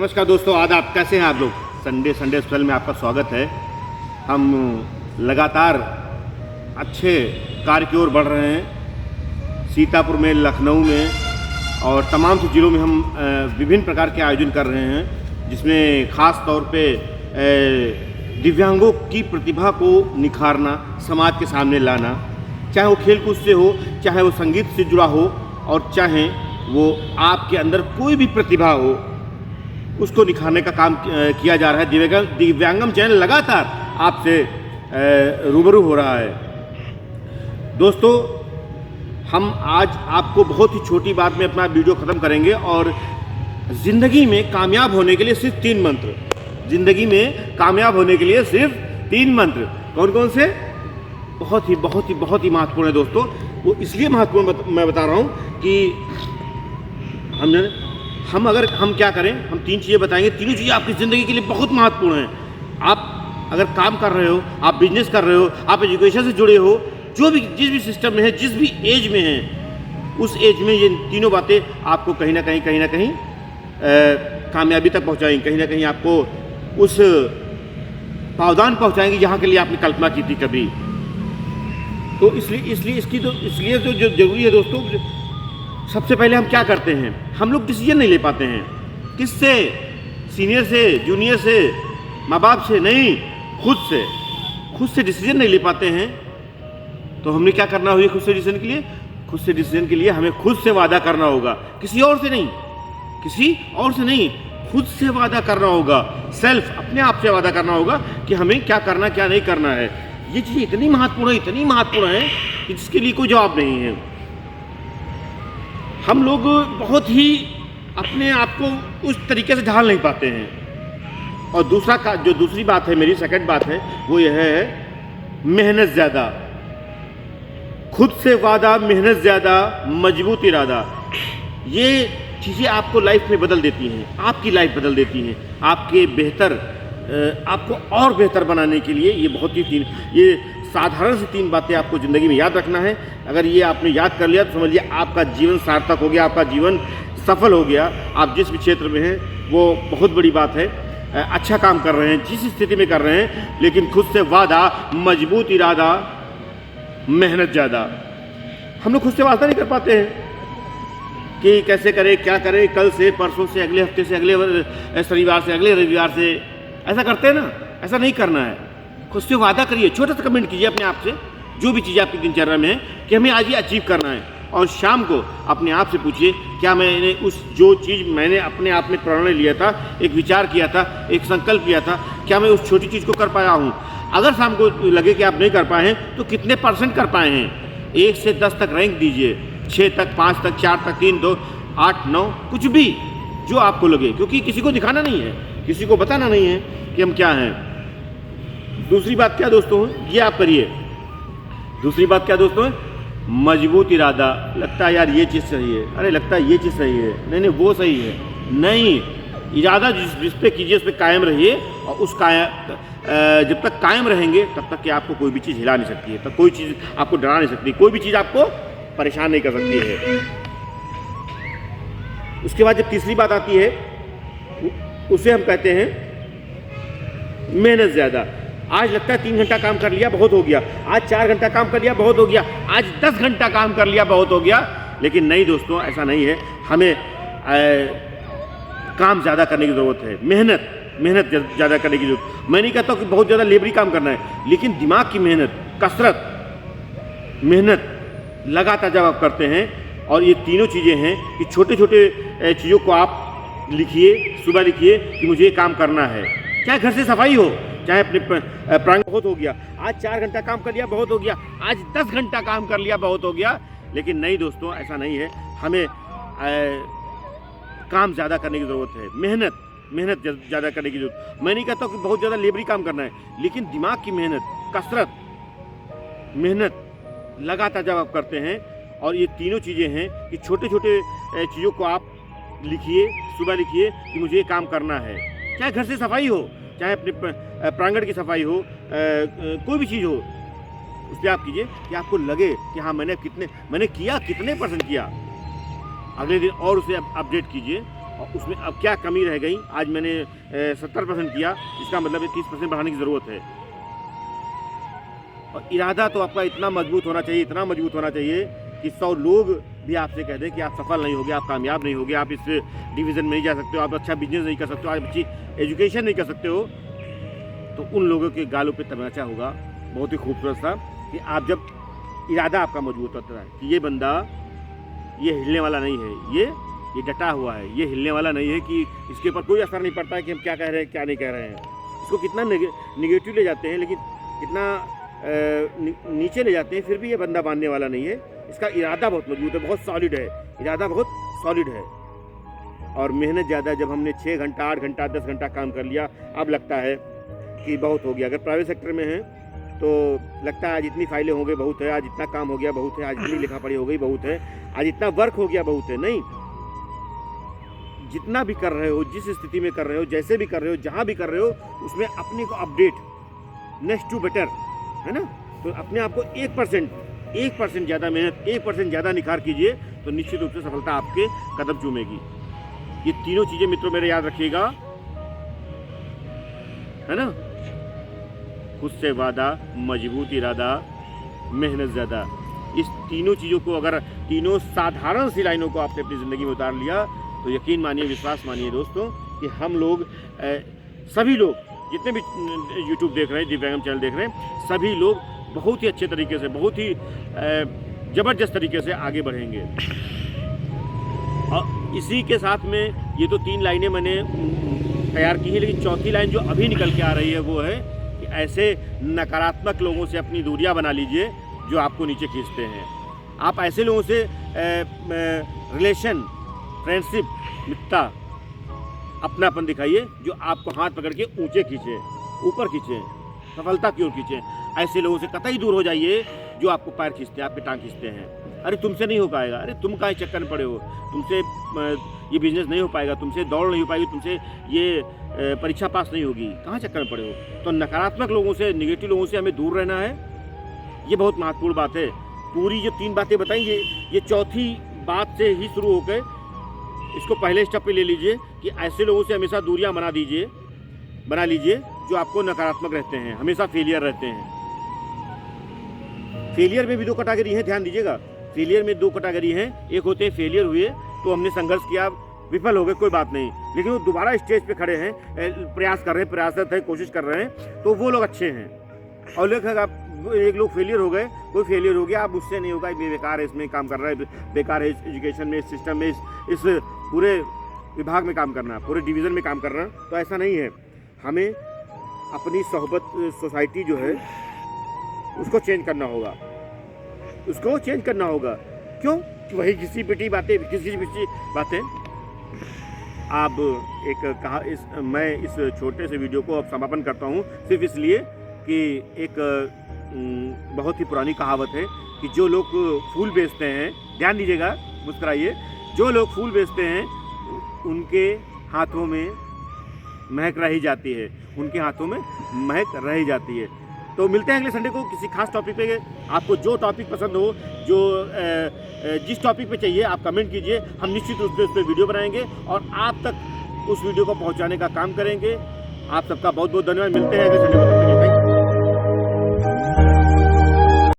नमस्कार दोस्तों, आदाब। कैसे हैं आप लोग? संडे स्पेशल में आपका स्वागत है। हम लगातार अच्छे कार्य की ओर बढ़ रहे हैं। सीतापुर में, लखनऊ में और तमाम से ज़िलों में हम विभिन्न प्रकार के आयोजन कर रहे हैं, जिसमें ख़ास तौर पे दिव्यांगों की प्रतिभा को निखारना, समाज के सामने लाना, चाहे वो खेल कूद से हो, चाहे वो संगीत से जुड़ा हो और चाहे वो आपके अंदर कोई भी प्रतिभा हो, उसको निखारने का काम किया जा रहा है। दिव्यांगम चैनल लगातार आपसे रूबरू हो रहा है। दोस्तों, हम आज आपको बहुत ही छोटी बात में अपना वीडियो ख़त्म करेंगे और ज़िंदगी में कामयाब होने के लिए सिर्फ 3 मंत्र, ज़िंदगी में कामयाब होने के लिए सिर्फ 3 मंत्र। कौन कौन से? बहुत ही महत्वपूर्ण है दोस्तों। वो इसलिए महत्वपूर्ण मैं बता रहा हूँ कि हम क्या करें, हम 3 चीज़ें बताएंगे। तीनों चीज़ें आपकी ज़िंदगी के लिए बहुत महत्वपूर्ण हैं। आप अगर काम कर रहे हो, आप बिजनेस कर रहे हो, आप एजुकेशन से जुड़े हो, जिस भी सिस्टम में है, जिस भी एज में हैं, उस एज में ये तीनों बातें आपको कहीं ना कहीं कामयाबी तक पहुँचाएंगी, कहीं ना कहीं आपको उस पावदान पहुँचाएंगी जहाँ के लिए आपने कल्पना की थी कभी। तो इसलिए जो जरूरी है दोस्तों, सबसे पहले हम क्या करते हैं, हम लोग डिसीजन नहीं ले पाते हैं। किससे? सीनियर से, जूनियर से, माँ बाप से नहीं, खुद से डिसीजन नहीं ले पाते हैं। तो हमने क्या करना होगा खुद से डिसीजन के लिए? खुद से डिसीजन के लिए हमें खुद से वादा करना होगा, किसी और से नहीं, खुद से वादा करना होगा। सेल्फ, अपने आप से वादा करना होगा कि हमें क्या करना, क्या नहीं करना है। ये चीज़ इतनी महत्वपूर्ण है कि जिसके लिए कोई जवाब नहीं है। हम लोग बहुत ही अपने आप को उस तरीके से ढाल नहीं पाते हैं। और दूसरी बात है, मेरी सेकंड बात है, वो यह है मेहनत ज़्यादा। खुद से वादा, मेहनत ज़्यादा, मजबूत इरादा। ये चीज़ें आपको लाइफ में बदल देती हैं, आपकी लाइफ बदल देती हैं। आपको और बेहतर बनाने के लिए ये साधारण सी 3 बातें आपको ज़िंदगी में याद रखना है। अगर ये आपने याद कर लिया तो समझिए आपका जीवन सार्थक हो गया, आपका जीवन सफल हो गया। आप जिस भी क्षेत्र में हैं वो बहुत बड़ी बात है। अच्छा काम कर रहे हैं, जिस स्थिति में कर रहे हैं, लेकिन खुद से वादा, मजबूत इरादा, मेहनत ज़्यादा। हम लोग खुद से वादा नहीं कर पाते हैं कि कैसे करें, क्या करें, कल से, परसों से, अगले हफ्ते से, अगले शनिवार से, अगले रविवार से। ऐसा करते हैं ना, ऐसा नहीं करना है। खुद से वादा करिए, छोटा सा कमेंट कीजिए अपने आप से, जो भी चीज़ें आपकी दिनचर्या में है, कि हमें आज ये अचीव करना है। और शाम को अपने आप से पूछिए, क्या मैंने जो चीज़ मैंने अपने आप में प्रण लिया था, एक विचार किया था, एक संकल्प किया था, क्या मैं उस छोटी चीज़ को कर पाया हूँ? अगर शाम को लगे कि आप नहीं कर पाए हैं तो कितने % कर पाए हैं? 1 से 10 तक रैंक दीजिए, 6 तक, 5 तक, 4 तक, 3, 2, 8, 9, कुछ भी जो आपको लगे, क्योंकि किसी को दिखाना नहीं है, किसी को बताना नहीं है कि हम क्या हैं। दूसरी बात क्या दोस्तों, ये आप करिए। दूसरी बात क्या दोस्तों? मजबूत इरादा। लगता है यार ये चीज़ सही है, अरे लगता है ये चीज़ सही है, नहीं वो सही है, नहीं। इरादा जिस पे कीजिए उस पर कायम रहिए, और जब तक कायम रहेंगे तब तक कि आपको कोई भी चीज़ हिला नहीं सकती है, तब कोई चीज़ आपको डरा नहीं सकती, कोई भी चीज़ आपको परेशान नहीं कर सकती है। उसके बाद जब तीसरी बात आती है, उसे हम कहते हैं मेहनत ज़्यादा। आज लगता है 3 घंटा काम कर लिया, बहुत हो गया। आज 4 घंटा काम कर लिया, बहुत हो गया। आज 10 घंटा काम कर लिया, बहुत हो गया। लेकिन नहीं दोस्तों, ऐसा नहीं है। हमें काम ज़्यादा करने की ज़रूरत है, मेहनत ज़्यादा करने की ज़रूरत। मैं नहीं कहता कि बहुत ज़्यादा लेबरी काम करना है, लेकिन दिमाग की मेहनत, कसरत, मेहनत लगातार जब आप करते हैं, और ये तीनों चीज़ें हैं कि छोटे चीज़ों को आप लिखिए, सुबह लिखिए कि मुझे ये काम करना है। चाहे घर से सफाई हो, चाहे अपने प्रांगण, बहुत हो गया। आज 4 घंटा काम कर लिया, बहुत हो गया। आज 10 घंटा काम कर लिया, बहुत हो गया। लेकिन नहीं दोस्तों, ऐसा नहीं है। हमें काम ज़्यादा करने की ज़रूरत है, मेहनत ज़्यादा करने की ज़रूरत। मैं नहीं कहता कि बहुत ज़्यादा लेबरी काम करना है, लेकिन दिमाग की मेहनत, कसरत, मेहनत लगातार जब आप करते हैं, और ये तीनों चीज़ें हैं कि छोटे चीज़ों को आप लिखिए, सुबह लिखिए कि मुझे ये काम करना है। चाहे घर से सफाई हो, चाहे अपने प्रांगण की सफाई हो, कोई भी चीज़ हो, उस पर आप कीजिए कि आपको लगे कि हाँ मैंने कितने % किया। अगले दिन और उसे अपडेट कीजिए और उसमें अब क्या कमी रह गई, आज मैंने 70% किया, इसका मतलब 30% बढ़ाने की ज़रूरत है। और इरादा तो आपका इतना मजबूत होना चाहिए, इतना मजबूत होना चाहिए कि 100 लोग भी आपसे कह दें कि आप सफल नहीं होगे, आप कामयाब नहीं होगे, आप इस डिवीज़न में नहीं जा सकते हो, आप अच्छा बिजनेस नहीं कर सकते हो, आप अच्छी एजुकेशन नहीं कर सकते हो, तो उन लोगों के गालों पे तमाचा होगा बहुत ही खूबसूरत सा कि आप जब इरादा आपका मजबूत होता है कि ये बंदा ये हिलने वाला नहीं है, ये डटा हुआ है, ये हिलने वाला नहीं है, कि इसके ऊपर कोई असर नहीं पड़ता है कि हम क्या कह रहे हैं क्या नहीं कह रहे हैं। इसको कितना निगेटिव ले जाते हैं, लेकिन कितना नीचे ले जाते हैं, फिर भी ये बंदा मानने वाला नहीं है। इसका इरादा बहुत मजबूत है, बहुत सॉलिड है, इरादा बहुत सॉलिड है। और मेहनत ज़्यादा, जब हमने 6 घंटा 8 घंटा 10 घंटा काम कर लिया, अब लगता है कि बहुत हो गया। अगर प्राइवेट सेक्टर में है तो लगता है आज इतनी फाइलें हो गई बहुत है, आज इतना काम हो गया बहुत है, आज इतनी लिखा पढ़ी हो गई बहुत है, आज इतना वर्क हो गया बहुत है। नहीं, जितना भी कर रहे हो, जिस स्थिति में कर रहे हो, जैसे भी कर रहे हो, जहाँ भी कर रहे हो, उसमें अपने को अपडेट, नेक्स्ट टू बेटर, है ना। तो अपने आप को 1% ज़्यादा मेहनत, 1% ज़्यादा निखार कीजिए, तो निश्चित रूप से सफलता आपके कदम चूमेगी। ये तीनों चीज़ें मित्रों मेरे याद रखिएगा, है ना। खुद से वादा, मजबूत इरादा, मेहनत ज़्यादा, इस तीनों चीज़ों को, अगर तीनों साधारण सी लाइनों को आपने अपनी ज़िंदगी में उतार लिया, तो यकीन मानिए, विश्वास मानिए दोस्तों, कि हम लोग सभी लोग जितने भी यूट्यूब देख रहे हैं, दिव्यांगम चैनल देख रहे हैं, सभी लोग बहुत ही अच्छे तरीके से, बहुत ही ज़बरदस्त तरीके से आगे बढ़ेंगे। और इसी के साथ में ये तो 3 लाइनें मैंने तैयार की है, लेकिन चौथी लाइन जो अभी निकल के आ रही है वो है कि ऐसे नकारात्मक लोगों से अपनी दूरियां बना लीजिए जो आपको नीचे खींचते हैं। आप ऐसे लोगों से रिलेशन, फ्रेंडशिप, मित्रता, अपनापन दिखाइए जो आपको हाथ पकड़ के ऊंचे खींचे, ऊपर खींचे, सफलता की ओर खींचे। ऐसे लोगों से कतई दूर हो जाइए जो आपको पैर खींचते हैं, आपकी टांग खींचते हैं। अरे तुमसे नहीं हो पाएगा, अरे तुम काहे चक्कर में पड़े हो, तुमसे ये बिजनेस नहीं हो पाएगा, तुमसे दौड़ नहीं हो पाएगी, तुमसे ये परीक्षा पास नहीं होगी, कहाँ चक्कर में पड़े हो। तो नकारात्मक लोगों से, निगेटिव लोगों से हमें दूर रहना है। ये बहुत महत्वपूर्ण बात है। पूरी जो 3 बातें बताई, ये चौथी बात से ही शुरू होकर इसको पहले स्टेप पे ले लीजिए कि ऐसे लोगों से हमेशा दूरियां बना लीजिए जो आपको नकारात्मक रहते हैं, हमेशा फेलियर रहते हैं। फेलियर में भी 2 कैटेगरी है, ध्यान दीजिएगा। फेलियर में 2 कैटेगरी हैं। एक होते हैं फेलियर हुए तो हमने संघर्ष किया, विफल हो गए, कोई बात नहीं, लेकिन वो दोबारा स्टेज पे खड़े हैं, प्रयास कर रहे हैं, प्रयासरत है, कोशिश कर रहे हैं, तो वो लोग अच्छे हैं। और एक लोग फेलियर हो गए, कोई फेलियर हो गया, अब उससे नहीं होगा, ये बेकार है, इसमें काम कर रहा है, बेकार है, इस एजुकेशन में, इस सिस्टम में, इस पूरे विभाग में काम करना, पूरे डिवीज़न में काम करना। तो ऐसा नहीं है। हमें अपनी सोहबत, सोसाइटी जो है उसको चेंज करना होगा, उसको चेंज करना होगा। क्यों? वही घिसी पिटी बातें। अब मैं इस छोटे से वीडियो को अब समापन करता हूँ, सिर्फ इसलिए कि एक बहुत ही पुरानी कहावत है कि जो लोग फूल बेचते हैं, ध्यान दीजिएगा, मुस्कुराइए, जो लोग फूल बेचते हैं उनके हाथों में महक रही जाती है, उनके हाथों में महक रही जाती है। तो मिलते हैं अगले संडे को किसी खास टॉपिक पे। आपको जो टॉपिक पसंद हो, जो जिस टॉपिक पे चाहिए, आप कमेंट कीजिए, हम निश्चित रूप से उस पर वीडियो बनाएंगे और आप तक उस वीडियो को पहुंचाने का काम करेंगे। आप सबका बहुत बहुत धन्यवाद। मिलते हैं अगले संडे को।